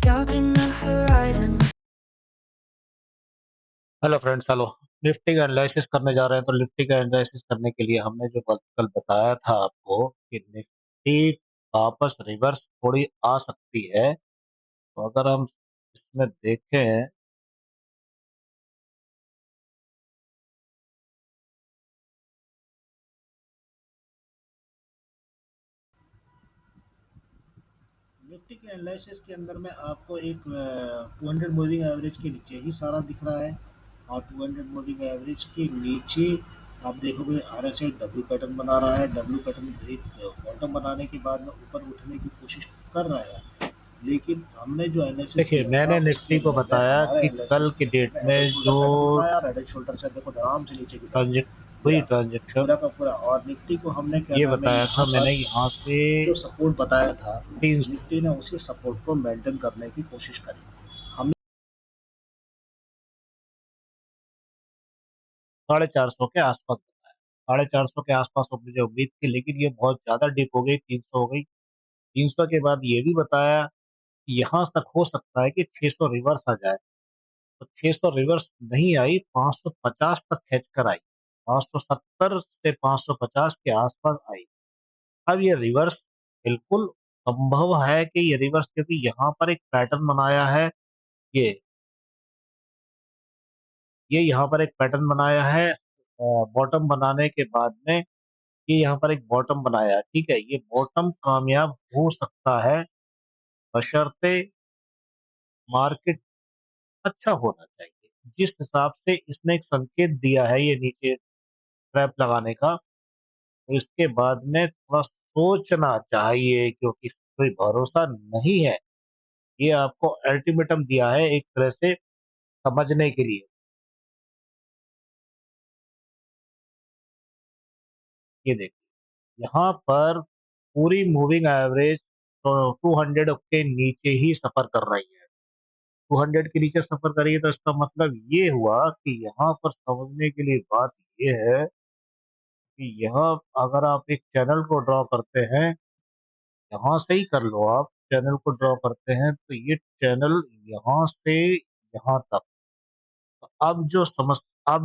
scouting the horizon. Hello friends, hello. Nifty का analysis करने जा रहे हैं। तो निफ्टी का एनालिसिस करने के लिए हमने जो कल बताया था आपको कि निफ्टी वापस रिवर्स थोड़ी आ सकती है। तो अगर हम इसमें देखें, निफ्टी के एनालिसिस के अंदर में आपको एक 200 मूविंग एवरेज के नीचे ही सारा दिख रहा है और 200 मूविंग एवरेज के नीचे आप देखोगे आरएसआई डब्ल्यू पैटर्न बना रहा है। डब्ल्यू पैटर्न एक बॉटम बनाने के बाद में ऊपर उठने की कोशिश कर रहा है, लेकिन हमने जो एनालिसिस देखिए, किया था मैंने उसके निफ्टी को अंदर में बताया हमारे कि कल एनालिसिस की के डेट अंदर में हेड एंड में जो शोल्डर पैटर्न बनाया। हेड एंड शोल्डर से देखो आराम से नीचे की तरफ हुई गिरा ट्रांजेक्शन, पूरा का पूरा। और निफ्टी को हमने क्या ये नाम है बताया था यहाँ मैंने, पर यहाँ से जो सपोर्ट बताया था, 300 निफ्टी ने उसी सपोर्ट को मेंटेन करने की कोशिश करी। हमने 450 के आसपास बताया। 450 के आसपास मुझे उम्मीद थी, लेकिन ये बहुत ज्यादा डिप हो गई, 300 हो गई। 300 के बाद ये भी बताया यहाँ तक हो सकता है कि 600 रिवर्स आ जाए। तो 600 रिवर्स नहीं आई, 550 तक खींच कर आई। 570 से 550 के आसपास आई। अब ये रिवर्स बिल्कुल संभव है कि ये रिवर्स, क्योंकि यहाँ पर एक पैटर्न बनाया है। ये ये यहाँ पर एक पैटर्न बनाया है। बॉटम बनाने के बाद में ये यहाँ पर एक बॉटम बनाया है। ठीक है, ये बॉटम कामयाब हो सकता है, बशर्ते मार्केट अच्छा होना चाहिए। जिस हिसाब से इसने एक संकेत दिया है ये नीचे ट्रैप लगाने का, तो इसके बाद में थोड़ा सोचना चाहिए, क्योंकि कोई भरोसा नहीं है। ये आपको अल्टीमेटम दिया है एक तरह से समझने के लिए। ये देखिए, यहाँ पर पूरी मूविंग एवरेज तो 200 के नीचे ही सफर कर रही है। 200 के नीचे सफर करिए तो इसका मतलब ये हुआ कि यहाँ पर समझने के लिए बात ये है कि यहाँ अगर आप एक चैनल को ड्रॉ करते हैं, यहाँ से ही कर लो, आप चैनल को ड्रॉ करते हैं तो ये चैनल यहाँ से यहाँ तक। तो अब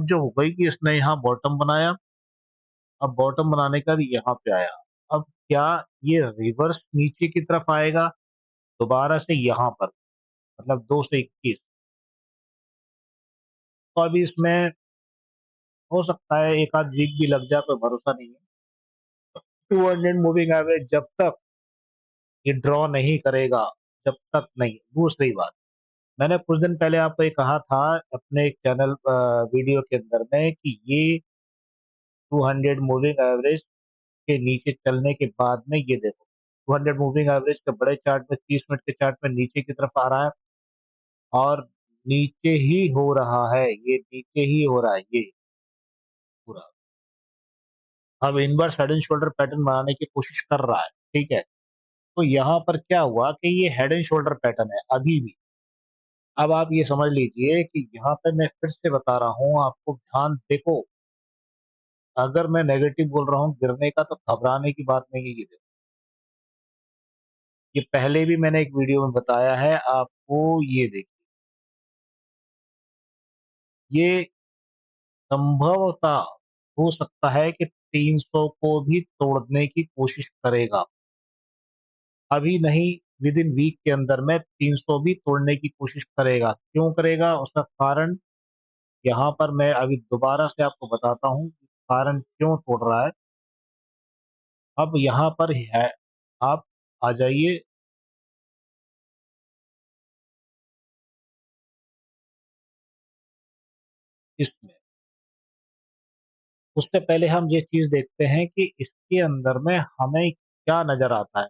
जो हो गई कि इसने यहाँ बॉटम बनाया। अब बॉटम बनाने का यहाँ पे आया। अब क्या ये रिवर्स नीचे की तरफ आएगा दोबारा से यहाँ पर, मतलब 221? तो अभी इसमें हो सकता है एक आध वीक भी लग जाए, कोई भरोसा नहीं है। 200 मूविंग एवरेज जब तक ये ड्रॉ नहीं करेगा, जब तक नहीं। दूसरी बात, मैंने कुछ दिन पहले आपको ये कहा था अपने एक चैनल वीडियो के अंदर में कि ये 200 मूविंग एवरेज के नीचे चलने के बाद में ये देखो, 200 मूविंग एवरेज के बड़े चार्ट में, 30 मिनट के चार्ट में नीचे की तरफ आ रहा है और नीचे ही हो रहा है, ये नीचे ही हो रहा है ये पूरा। अब inverse head and shoulder pattern बनाने की कोशिश कर रहा है। ठीक है, तो यहाँ पर क्या हुआ कि ये हेड एंड शोल्डर पैटर्न है अभी भी। अब आप ये समझ लीजिए कि यहाँ पे मैं फिर से बता रहा हूँ आपको, ध्यान देखो। अगर मैं नेगेटिव बोल रहा हूँ गिरने का, तो घबराने की बात नहीं है। ये देखो, ये पहले भी मैंने एक वीडियो में बताया है आपको। ये देखिए, ये संभवतः हो सकता है कि 300 को भी तोड़ने की कोशिश करेगा। अभी नहीं, विद इन वीक के अंदर में 300 भी तोड़ने की कोशिश करेगा। क्यों करेगा, उसका कारण यहाँ पर मैं अभी दोबारा से आपको बताता हूँ कारण क्यों तोड़ रहा है। अब यहाँ पर है, आप आ जाइए इसमें। उससे पहले हम ये चीज देखते हैं कि इसके अंदर में हमें क्या नजर आता है।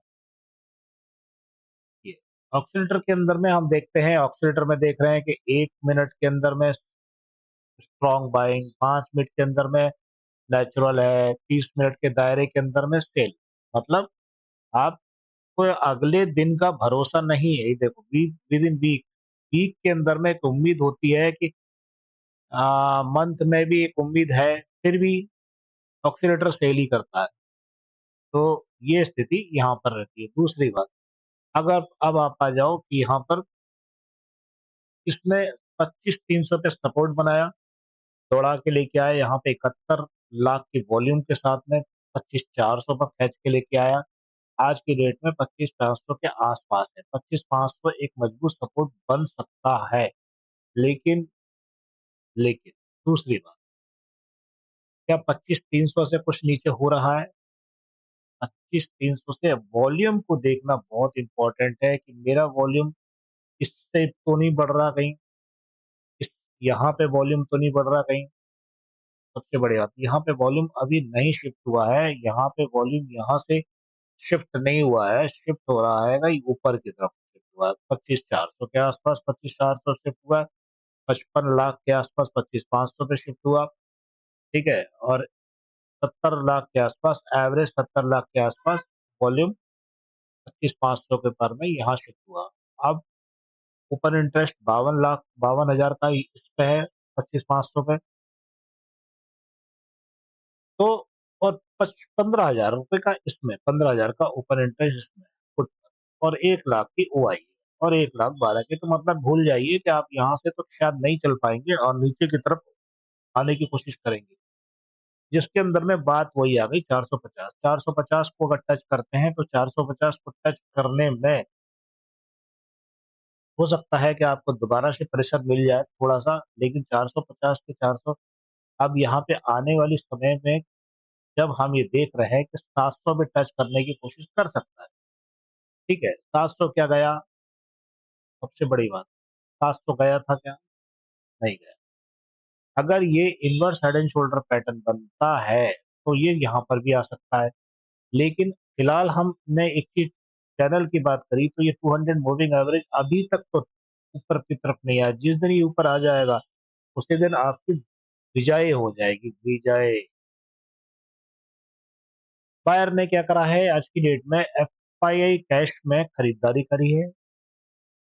ये ऑक्सीलेटर के अंदर में हम देखते हैं, ऑक्सीलेटर में देख रहे हैं कि 1 मिनट के अंदर में स्ट्रॉन्ग बाइंग, 5 मिनट के अंदर में नेचुरल है, 30 मिनट के दायरे के अंदर में सेल। मतलब आपको अगले दिन का भरोसा नहीं है। ये देखो, वीक विद इन वीक, वीक के अंदर में एक उम्मीद होती है कि मंथ में भी एक उम्मीद है, फिर भी ऑक्सीलेटर सेल ही करता है। तो ये स्थिति यहाँ पर रहती है। दूसरी बात, अगर अब आप आ जाओ कि यहाँ पर इसने 25,300 पे सपोर्ट बनाया, दौड़ा के लेके आया यहाँ पे 71 लाख की वॉल्यूम के साथ में 25,400 पर खींच के लेके आया। आज की डेट में 25,500 के आसपास है। 25,500 एक मजबूत सपोर्ट बन सकता है। लेकिन लेकिन दूसरी बात, क्या 25,300 से कुछ नीचे हो रहा है? 25,300 से वॉल्यूम को देखना बहुत इंपॉर्टेंट है कि मेरा वॉल्यूम इससे तो नहीं बढ़ रहा कहीं, इस यहाँ पे वॉल्यूम तो नहीं बढ़ रहा कहीं। सबसे बड़ी बात, यहाँ पे वॉल्यूम अभी नहीं शिफ्ट हुआ है, यहाँ पे वॉल्यूम यहाँ से शिफ्ट नहीं हुआ है, शिफ्ट हो रहा है कहीं ऊपर की तरफ शिफ्ट हुआ है। 25,400 के आसपास 25,400 शिफ्ट हुआ है, 55 लाख के आसपास 25,500 पे शिफ्ट हुआ। ठीक है, और 70 लाख के आसपास एवरेज, 70 लाख के आसपास वॉल्यूम 25,500 के पर में यहाँ शिफ्ट हुआ। अब ओपन इंटरेस्ट 52 लाख 52,000 का इस पे है 25,500 पे। तो और 15,000 रुपए का इसमें, 15,000 का ओपन इंटरेस्ट इसमें पुट पर, और 1 लाख की ओआई और 1,12,000 की। तो मतलब भूल जाइए कि आप यहाँ से तो शायद नहीं चल पाएंगे और नीचे की तरफ आने की कोशिश करेंगे, जिसके अंदर में बात वही आ गई 450। 450 को अगर टच करते हैं तो 450 को टच करने में हो सकता है कि आपको दोबारा से प्रेशर मिल जाए थोड़ा सा, लेकिन 450 के 400 अब यहाँ पे आने वाली समय में जब हम ये देख रहे हैं कि 700 पे टच करने की कोशिश कर सकता है। ठीक है, 700 क्या गया? सबसे बड़ी बात, 700 गया था क्या? नहीं गया। अगर ये inverse head and shoulder pattern बनता है तो ये यहाँ पर भी आ सकता है। लेकिन फिलहाल हमने एक चीज चैनल की बात करी तो ये 200 मूविंग एवरेज अभी तक तो ऊपर की तरफ नहीं आया। जिस दिन ये ऊपर आ जाएगा उसी दिन आपकी विजय हो जाएगी, विजय। बायर ने क्या करा है आज की डेट में? एफआईआई कैश में खरीदारी करी है,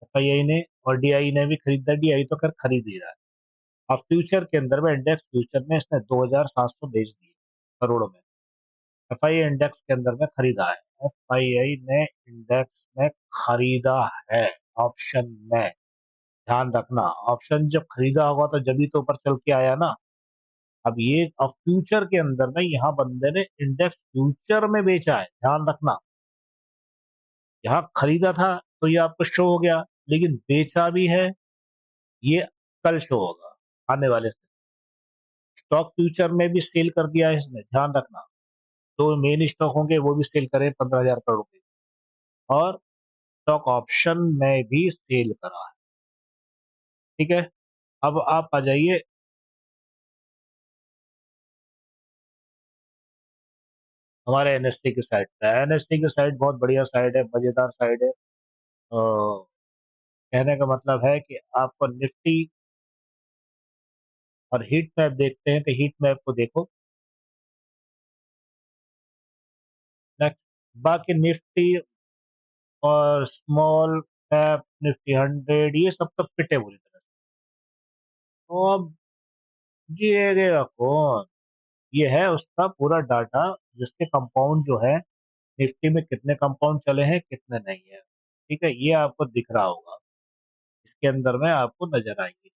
एफआईआई ने, और डीआई ने भी खरीदा। डीआई तो खैर खरीद ही रहा है। अब फ्यूचर के अंदर में, इंडेक्स फ्यूचर में इसने 2,700 बेच दिए करोड़ों में। एफआईआई इंडेक्स के अंदर में खरीदा है, एफआईआई ने इंडेक्स में खरीदा है ऑप्शन में। ध्यान रखना, ऑप्शन जब खरीदा होगा तो जब ही तो ऊपर चल के आया ना। अब फ्यूचर के अंदर में यहाँ बंदे ने इंडेक्स फ्यूचर में बेचा है, ध्यान रखना। यहाँ खरीदा था तो ये आपको शो हो गया, लेकिन बेचा भी है, ये कल शो होगा आने वाले से। स्टॉक फ्यूचर में भी सेल कर दिया है इसने, ध्यान रखना। तो मेन स्टॉक होंगे वो भी सेल करें 15,000 करोड़ के, और स्टॉक ऑप्शन में भी सेल करा है। ठीक है, अब आप आ जाइए हमारे एनएसटी की साइड पे। एनएसटी की साइड बहुत बढ़िया साइड है, मजेदार साइड है। कहने का मतलब है कि आपको निफ्टी और हीट मैप देखते हैं तो हीट मैप को देखो। नेक्स्ट, बाकी निफ्टी और स्मॉल कैप निफ्टी 100 ये सब तो पिटे बुरी तरह से। तो अब जिएगा कौन? ये है उसका पूरा डाटा, जिसके कंपाउंड जो है निफ्टी में कितने कंपाउंड चले हैं कितने नहीं है। ठीक है, ये आपको दिख रहा होगा, इसके अंदर में आपको नजर आएंगे।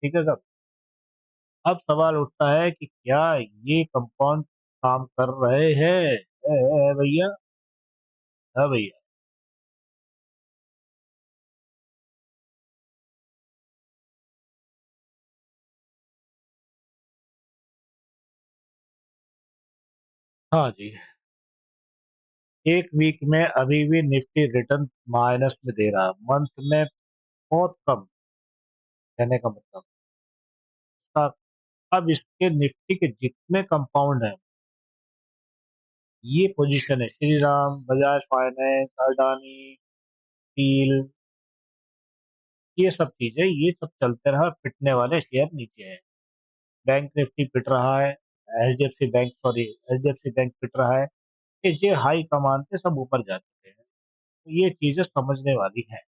ठीक है सर। अब सवाल उठता है कि क्या ये कंपाउंड काम कर रहे हैं? भैया, हाँ भैया। हाँ जी, एक वीक में अभी भी निफ्टी रिटर्न माइनस में दे रहा है, मंथ में बहुत कम। कहने का मतलब, अब इसके निफ्टी के जितने कंपाउंड हैं, ये पोजीशन है श्रीराम, बजाज फाइनेंस, अडानी, स्टील, ये सब चीजें, ये सब चलते रहा, पिटने वाले शेयर नीचे है। बैंक निफ्टी पिट रहा है, HDFC bank, sorry, HDFC bank पिट रहा है। ये हाई कमान पे सब ऊपर जा चुके हैं, तो ये चीजें समझने वाली है।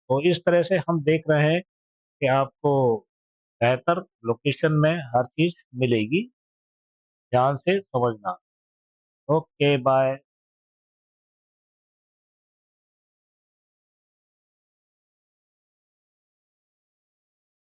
तो इस तरह से हम देख रहे हैं कि आपको बेहतर लोकेशन में हर चीज मिलेगी, ध्यान से समझना। Okay bye.